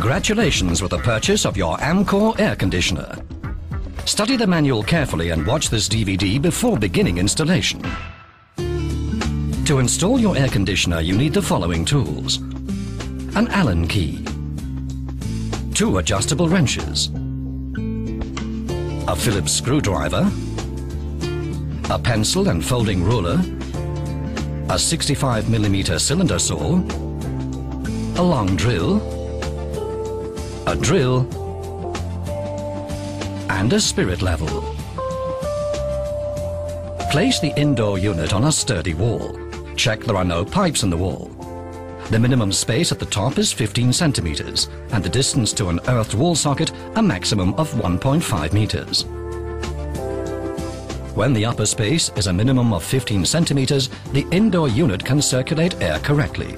Congratulations with the purchase of your Amcor air conditioner. Study the manual carefully and watch this DVD before beginning installation. To install your air conditioner, you need the following tools: an Allen key, 2 adjustable wrenches, a Phillips screwdriver, a pencil and folding ruler, a 65mm cylinder saw, a long drill, a drill, and a spirit level. Place the indoor unit on a sturdy wall. Check there are no pipes in the wall. The minimum space at the top is 15 centimeters and the distance to an earthed wall socket a maximum of 1.5 meters. When the upper space is a minimum of 15 centimeters, the indoor unit can circulate air correctly.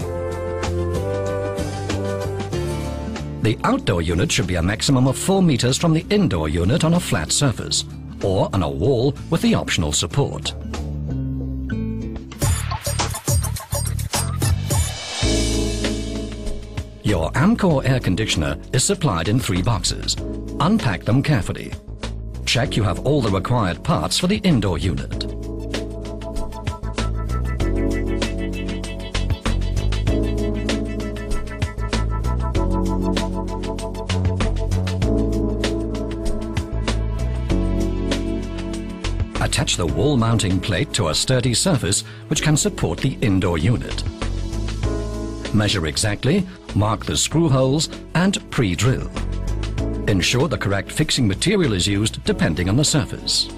The outdoor unit should be a maximum of 4 meters from the indoor unit on a flat surface, or on a wall with the optional support. Your Amcor air conditioner is supplied in 3 boxes. Unpack them carefully. Check you have all the required parts for the indoor unit. Attach the wall mounting plate to a sturdy surface which can support the indoor unit. Measure exactly, mark the screw holes and pre-drill. Ensure the correct fixing material is used depending on the surface.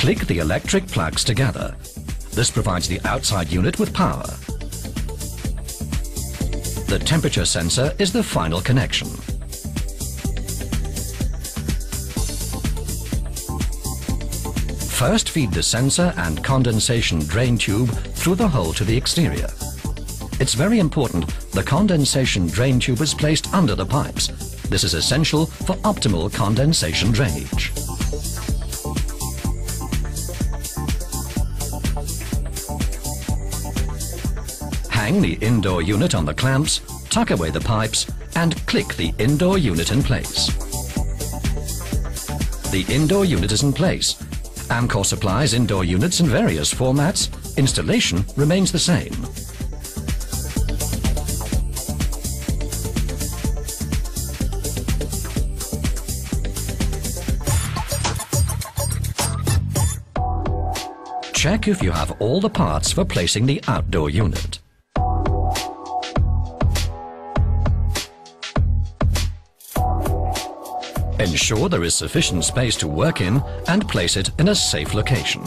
click the electric plugs together. This provides the outside unit with power. The temperature sensor is the final connection. First feed the sensor and condensation drain tube through the hole to the exterior. It's very important the condensation drain tube is placed under the pipes. This is essential for optimal condensation drainage. Hang the indoor unit on the clamps, tuck away the pipes and click the indoor unit in place. The indoor unit is in place. Amcor supplies indoor units in various formats. Installation remains the same. Check if you have all the parts for placing the outdoor unit. Ensure there is sufficient space to work in and place it in a safe location.